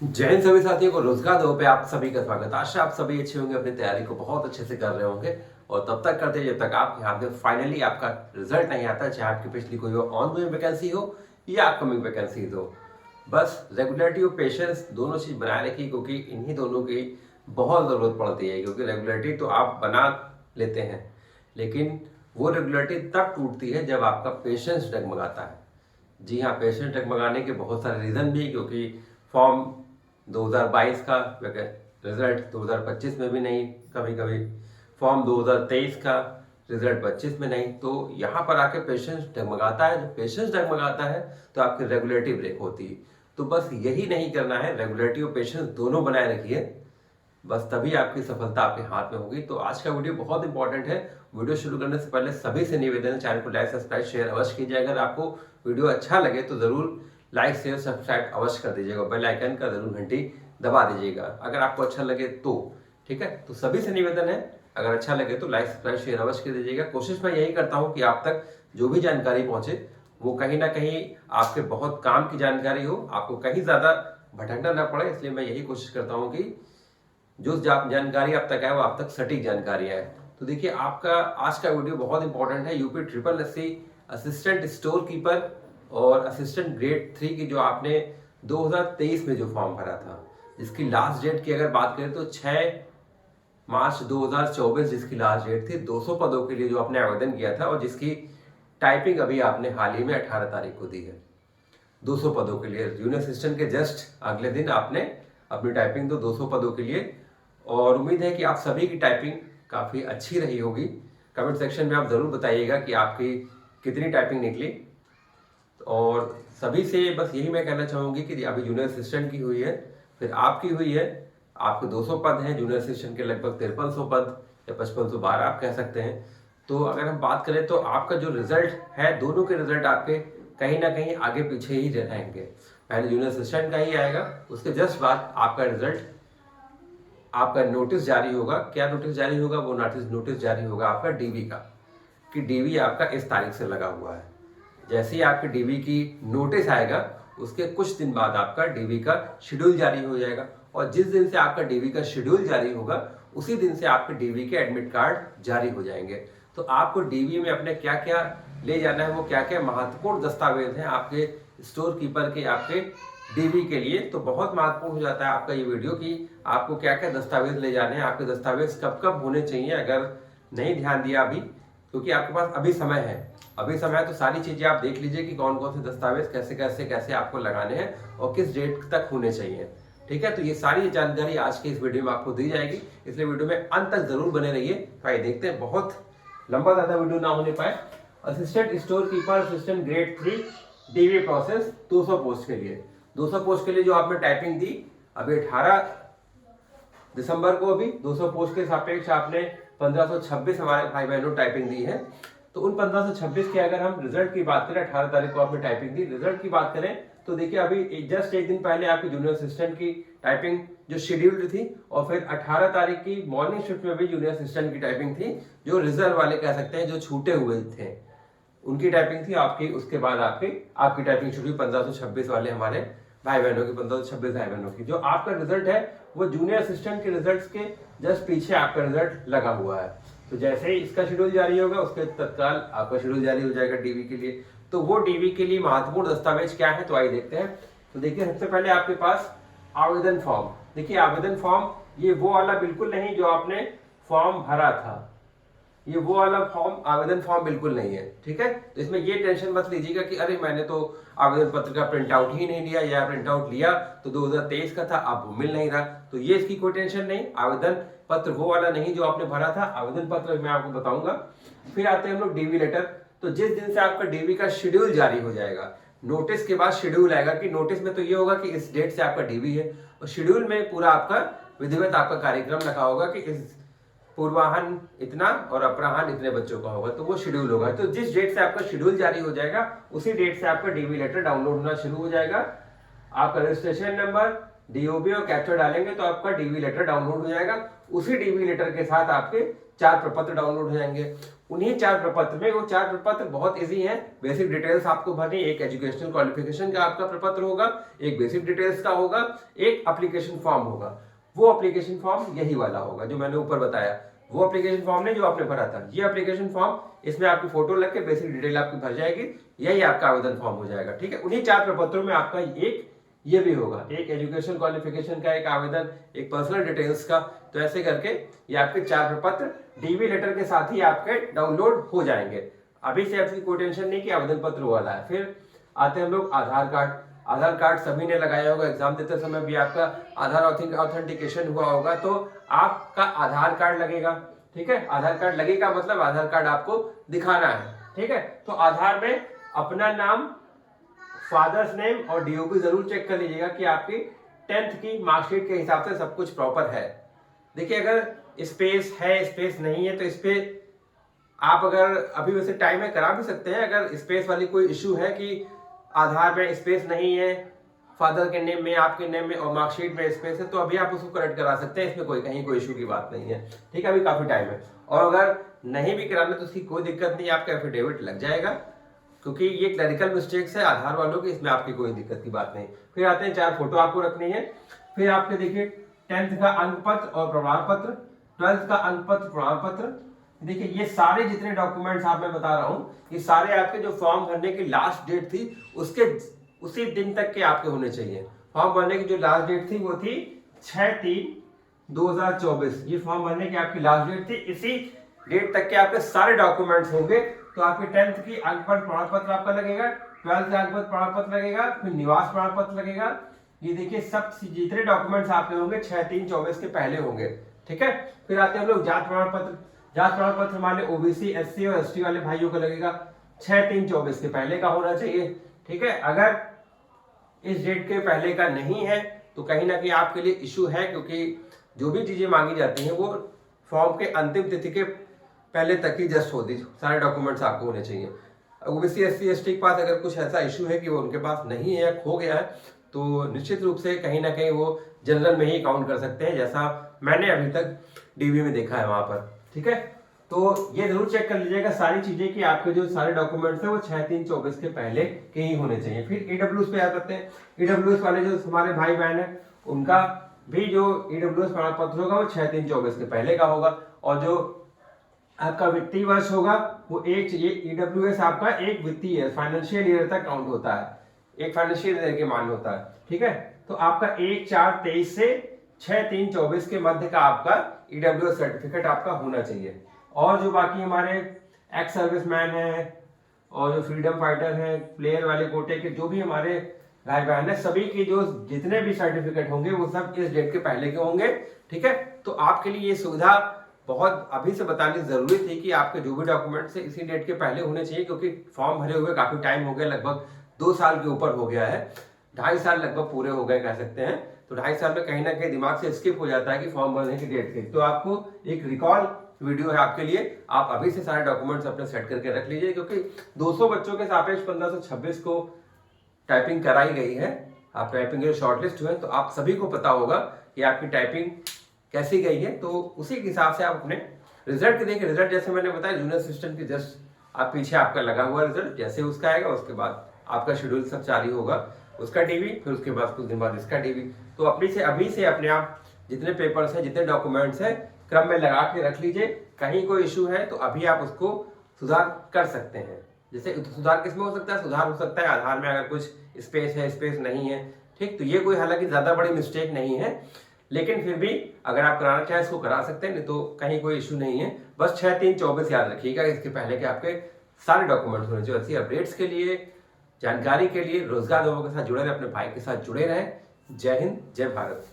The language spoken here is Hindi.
जय हिंद सभी साथियों को रोजगार दो पे आप सभी का स्वागत। आशा आप सभी अच्छे होंगे, अपनी तैयारी को बहुत अच्छे से कर रहे होंगे और तब तक करते जब तक आपके हाथ में फाइनली आपका रिजल्ट नहीं आता, चाहे आपकी पिछली कोई ऑन गोइंग वैकेंसी हो या अपकमिंग वैकेंसीज हो। बस रेगुलरिटी और पेशेंस दोनों चीज बनाए रखिए, क्योंकि इन्हीं दोनों की बहुत ज़रूरत पड़ती है। क्योंकि रेगुलरिटी तो आप बना लेते हैं, लेकिन वो रेगुलरिटी तब टूटती है जब आपका पेशेंस डगमगाता है। जी हाँ, पेशेंस डगमगाने के बहुत सारे रीज़न भी, क्योंकि फॉर्म 2022 का रिजल्ट 2025 में भी नहीं, कभी कभी फॉर्म 2023 का रिजल्ट 25 में नहीं, तो यहाँ पर आके पेशेंस डगमगाता है। जब पेशेंस डगमगाता है तो आपकी रेगुलरिटी ब्रेक होती है। तो बस यही नहीं करना है, रेगुलरिटी और पेशेंस दोनों बनाए रखिए, बस तभी आपकी सफलता आपके हाथ में होगी। तो आज का वीडियो बहुत इंपॉर्टेंट है। वीडियो शुरू करने से पहले सभी से निवेदन है, चैनल को लाइक सब्सक्राइब शेयर अवश्य कीजिए। अगर आपको वीडियो अच्छा लगे तो जरूर लाइक शेयर सब्सक्राइब अवश्य कर दीजिएगा, बेल आइकन का जरूर घंटी दबा दीजिएगा अगर आपको अच्छा लगे तो। ठीक है, तो सभी से निवेदन है, अगर अच्छा लगे तो लाइक सब्सक्राइब शेयर अवश्य कर दीजिएगा। कोशिश मैं यही करता हूँ कि आप तक जो भी जानकारी पहुंचे वो कहीं ना कहीं आपके बहुत काम की जानकारी हो, आपको कहीं ज़्यादा भटकना ना पड़े। इसलिए मैं यही कोशिश करता हूँ कि जो जानकारी आप तक है वो आप तक सटीक जानकारी है। तो देखिए, आपका आज का वीडियो बहुत इंपॉर्टेंट है। UP triple SC assistant store keeper और असिस्टेंट ग्रेड 3 की जो आपने 2023 में जो फॉर्म भरा था, जिसकी लास्ट डेट की अगर बात करें तो 6 मार्च 2024 जिसकी लास्ट डेट थी। 200 पदों के लिए जो आपने आवेदन किया था और जिसकी टाइपिंग अभी आपने हाल ही में 18 तारीख को दी है। 200 पदों के लिए जूनियर असिस्टेंट के जस्ट अगले दिन आपने अपनी टाइपिंग दो 200 पदों के लिए। और उम्मीद है कि आप सभी की टाइपिंग काफ़ी अच्छी रही होगी। कमेंट सेक्शन में आप ज़रूर बताइएगा कि आपकी कितनी टाइपिंग निकली। और सभी से बस यही मैं कहना चाहूँगी कि अभी जूनियर असिस्टेंट की हुई है, फिर आपकी हुई है, आपके 200 पद हैं, जूनियर असिस्टेंट के लगभग 5300 पद या 5512 आप कह सकते हैं। तो अगर हम बात करें तो आपका जो रिजल्ट है, दोनों के रिजल्ट आपके कहीं ना कहीं आगे पीछे ही रहेंगे। पहले जूनियर असिस्टेंट का ही आएगा, उसके जस्ट बाद आपका रिजल्ट, आपका नोटिस जारी होगा। क्या नोटिस जारी होगा? वो नोटिस जारी होगा आपका डीवी का, कि डीवी आपका इस तारीख से लगा हुआ है। जैसे ही आपके डीवी की नोटिस आएगा, उसके कुछ दिन बाद आपका डीवी का शेड्यूल जारी हो जाएगा। और जिस दिन से आपका डीवी का शेड्यूल जारी होगा, उसी दिन से आपके डीवी के एडमिट कार्ड जारी हो जाएंगे। तो आपको डीवी में अपने क्या क्या ले जाना है, वो क्या क्या महत्वपूर्ण दस्तावेज हैं आपके स्टोर कीपर के, आपके डीवी के लिए, तो बहुत महत्वपूर्ण हो जाता है आपका ये वीडियो कि आपको क्या क्या दस्तावेज ले जाने हैं, आपके दस्तावेज कब कब होने चाहिए। अगर नहीं ध्यान दिया अभी, क्योंकि आपके पास अभी समय है, अभी समय है, तो सारी चीजें आप देख लीजिए कि कौन कौन से दस्तावेज कैसे कैसे कैसे आपको लगाने हैं और किस डेट तक होने चाहिए। ठीक है, तो ये सारी जानकारी आज के इस वीडियो में आपको दी जाएगी, इसलिए वीडियो में अंत तक जरूर बने रहिए। तो आइए देखते हैं, बहुत लंबा ज्यादा वीडियो ना होने पाए। Assistant store keeper assistant grade 3 DV process 200 post के लिए, 200 पोस्ट के लिए जो आपने टाइपिंग दी अभी 18 दिसंबर को, अभी 200 पोस्ट के सापेक्ष आपने 1526 हमारे भाई बहनों टाइपिंग दी है। तो उन 1526 के अगर हम रिजल्ट की बात करें, 18 तारीख को आपने टाइपिंग दी, रिजल्ट की बात करें तो देखिए अभी जस्ट एक दिन पहले आपकी जूनियर असिस्टेंट की टाइपिंग जो शेड्यूल्ड थी, और फिर 18 तारीख की मॉर्निंग शिफ्ट में भी जूनियर असिस्टेंट की टाइपिंग थी, जो रिजर्व वाले कह सकते हैं, जो छूटे हुए थे, उनकी टाइपिंग थी आपकी। उसके बाद आपकी टाइपिंग शुरू हुई 1526 वाले हमारे भाई बहनों की, 1526 भाई बहनों की। जो आपका रिजल्ट है वो जूनियर असिस्टेंट के रिजल्ट्स के जस्ट पीछे आपका रिजल्ट लगा हुआ है। तो जैसे ही इसका शेड्यूल जारी होगा, उसके तत्काल आपका शेड्यूल जारी हो जाएगा डीवी के लिए। तो वो डीवी के लिए महत्वपूर्ण दस्तावेज क्या है, तो आइए देखते हैं। तो देखिए, सबसे पहले आपके पास आवेदन फॉर्म। देखिए, आवेदन फॉर्म ये वो वाला बिल्कुल नहीं जो आपने फॉर्म भरा था, ये वो वाला फॉर्म आवेदन फॉर्म बिल्कुल नहीं है। ठीक है, तो इसमें ये टेंशन मत लीजिएगा कि अरे मैंने तो आवेदन पत्र का प्रिंट आउट ही नहीं लिया, या प्रिंट आउट लिया तो 2023 का था, अब वो मिल नहीं रहा। तो ये इसकी कोई टेंशन नहीं। आवेदन पत्र वो वाला नहीं जो आपने भरा था, आवेदन पत्र मैं आपको बताऊंगा। फिर आते हैं हम लोग डीवी लेटर। तो जिस दिन से आपका डीवी का शेड्यूल जारी हो जाएगा, नोटिस के बाद शेड्यूल आएगा, कि नोटिस में तो ये होगा कि इस डेट से आपका डीवी है, और शेड्यूल में पूरा आपका विधिवत आपका कार्यक्रम रखा होगा कि इस पूर्वाहन इतना और अपराहन इतने बच्चों का होगा, तो वो शेड्यूल होगा। तो जिस डेट से आपका शेड्यूल जारी हो जाएगा, उसी डेट से आपका डीवी लेटर डाउनलोड होना शुरू हो जाएगा। आपका रजिस्ट्रेशन नंबर, डीओबी और कैप्चर डालेंगे तो आपका डीवी लेटर डाउनलोड हो जाएगा। उसी डीवी लेटर के साथ आपके 4 प्रपत्र डाउनलोड हो जाएंगे। उन्हीं 4 प्रपत्र में, वो 4 प्रपत्र बहुत इजी हैं। बेसिक डिटेल्स आपको भरनी, एक एजुकेशनल क्वालिफिकेशन का आपका प्रपत्र होगा, एक बेसिक डिटेल्स का होगा, एक एप्लीकेशन फॉर्म होगा। वो एप्लीकेशन फॉर्म यही वाला होगा जो मैंने ऊपर बताया। वो एप्लीकेशन फॉर्म नहीं जो आपने भरा था, ये एप्लीकेशन फॉर्म, इसमें आपकी फोटो लग के बेसिक डिटेल आपकी भर जाएगी, यही आपका आवेदन फॉर्म हो जाएगा। ठीक है, उन्हीं 4 प्रपत्रों में आपका एक ये भी होगा, एक एजुकेशन क्वालिफिकेशन का एक आवेदन, एक पर्सनल डिटेल्स का। तो ऐसे करके ये आपके 4 प्रपत्र डीवी लेटर के साथ ही आपके डाउनलोड हो जाएंगे। अभी से आपकी कोई टेंशन नहीं कि आवेदन पत्र वाला है। फिर आते हैं हम लोग आधार कार्ड। आधार कार्ड सभी ने लगाया होगा, एग्जाम देते समय भी आपका आधार ऑथेंटिकेशन हुआ होगा, तो आपका आधार कार्ड लगेगा। ठीक है, आधार कार्ड लगेगा मतलब आधार कार्ड आपको दिखाना है। ठीक है, तो आधार में अपना नाम, फादर्स नेम और डीओपी जरूर चेक कर लीजिएगा कि आपकी 10th की मार्कशीट के हिसाब से सब कुछ प्रॉपर है। देखिए, अगर स्पेस है, स्पेस नहीं है, तो इस पे आप अगर अभी वैसे टाइम में करा भी सकते हैं। अगर स्पेस वाली कोई इश्यू है कि आधार में स्पेस नहीं है, फादर के नेम में, आपके नेम में और मार्कशीट में स्पेस है, तो अभी आप उसको करेक्ट करा सकते हैं। इसमें कहीं कोई इशू की बात नहीं है। ठीक है, अभी काफी टाइम है। और अगर नहीं भी कराना तो उसकी कोई दिक्कत नहीं, आपका एफिडेविट लग जाएगा, क्योंकि ये क्लरिकल मिस्टेक्स है आधार वालों की, इसमें आपकी कोई दिक्कत की बात नहीं। फिर आते हैं 4 फोटो आपको रखनी है। फिर आपके देखिए 10th का अंक पत्र और प्रमाण पत्र, 12th का अंक पत्र, प्रमाण पत्र। देखिए, ये सारे जितने डॉक्यूमेंट्स आप मैं बता रहा हूँ, ये सारे आपके जो फॉर्म भरने की लास्ट डेट थी उसके उसी दिन तक के आपके होने चाहिए। फॉर्म भरने की जो लास्ट डेट थी वो थी 6/3/2024। ये फॉर्म भरने की आपकी लास्ट डेट थी। इसी डेट तक के आपके सारे डॉक्यूमेंट्स होंगे। तो आपके 10th की अंक पत्र प्रमाण पत्र आपका लगेगा, 12th का अंक पत्र प्रमाण पत्र लगेगा, फिर निवास प्रमाण पत्र लगेगा। ये देखिए, सब जितने डॉक्यूमेंट्स आपके होंगे 6/3/24 के पहले होंगे। ठीक है, फिर आते हैं हम लोग जात प्रमाण पत्र। जात प्रमाण पत्र हमारे ओबीसी, एससी और एसटी वाले भाइयों का लगेगा, 6/3/24 के पहले का होना चाहिए। ठीक है, अगर इस डेट के पहले का नहीं है तो कहीं ना कहीं आपके लिए इशू है, क्योंकि जो भी चीजें मांगी जाती हैं वो फॉर्म के अंतिम तिथि के पहले तक ही जस्ट होती, सारे डॉक्यूमेंट्स आपको होने चाहिए। ओबीसी, एससी, एसटी के पास अगर कुछ ऐसा इशू है कि वो उनके पास नहीं है या खो गया है, तो निश्चित रूप से कहीं ना कहीं वो जनरल में ही काउंट कर सकते हैं, जैसा मैंने अभी तक डीबी में देखा है वहां पर। ठीक है, तो ये जरूर चेक कर लीजिएगा सारी चीजें कि आपके जो सारे डॉक्यूमेंट्स हैं वो 6/3/24 के पहले के ही होने चाहिए। फिर ईडब्ल्यूएस पे आ जाते हैं। ईडब्ल्यूएस वाले जो हमारे भाई बहन है, उनका भी जो ईडब्ल्यूएस प्रमाण पत्र होगा वो 6/3/24 के पहले का होगा। और जो आपका वित्तीय वर्ष होगा वो एक चाहिए। ईडब्ल्यूएस आपका एक वित्तीय फाइनेंशियल ईयर तक काउंट होता है, एक फाइनेंशियल ईयर के मान होता है। ठीक है, तो आपका 1/4/23 से 6/3/24 के मध्य का आपका ईडब्ल्यूएस सर्टिफिकेट आपका होना चाहिए। और जो बाकी हमारे एक्स सर्विसमैन हैं और जो फ्रीडम फाइटर हैं, प्लेयर वाले कोटे के जो भी हमारे भाई बहन है, सभी की जो जितने भी सर्टिफिकेट होंगे वो सब इस डेट के पहले के होंगे। ठीक है, तो आपके लिए ये सुविधा बहुत अभी से बतानी जरूरी थी कि आपके जो भी डॉक्यूमेंट्स है इसी डेट के पहले होने चाहिए, क्योंकि फॉर्म भरे हुए काफी टाइम हो गया, लगभग 2 साल के ऊपर हो गया है, 2.5 साल लगभग पूरे हो गए कह सकते हैं। तो 2.5 साल में कहीं ना कहीं दिमाग से स्किप हो जाता है कि फॉर्म भरने की डेट थी। तो आपको एक रिकॉल वीडियो है आपके लिए, आप अभी से सारे डॉक्यूमेंट्स अपने सेट करके रख लीजिए, क्योंकि 200 बच्चों के सापेक्ष 1526 को टाइपिंग कराई गई है। आप टाइपिंग के शॉर्टलिस्ट हुए, तो आप सभी को पता होगा कि आपकी टाइपिंग कैसी गई है। तो उसी के हिसाब से आप अपने रिजल्ट के देखिए। रिजल्ट जैसे मैंने बताया जूनियर असिस्टेंट की जस्ट आप पीछे आपका लगा हुआ रिजल्ट, जैसे उसका आएगा उसके बाद आपका शेड्यूल सब जारी होगा, उसका डीवी, फिर उसके बाद कुछ दिन बाद इसका डीवी। तो अभी से अपने आप जितने पेपर्स हैं, जितने डॉक्यूमेंट्स हैं, क्रम में लगा के रख लीजिए। कहीं कोई इशू है तो अभी आप उसको सुधार कर सकते हैं। जैसे सुधार किसमें हो सकता है? सुधार हो सकता है आधार में, अगर कुछ स्पेस है, स्पेस नहीं है। ठीक, तो ये कोई हालांकि ज्यादा बड़ी मिस्टेक नहीं है, लेकिन फिर भी अगर आप कराना चाहें इसको करा सकते हैं, नहीं तो कहीं कोई इशू नहीं है। बस 6/3/24 याद रखिएगा, इसके पहले के आपके सारे डॉक्यूमेंट्स होने चाहिए। ऐसी अपडेट्स के लिए, जानकारी के लिए रोजगार लोगों के साथ जुड़े रहे, अपने भाई के साथ जुड़े रहें। जय हिंद, जय भारत।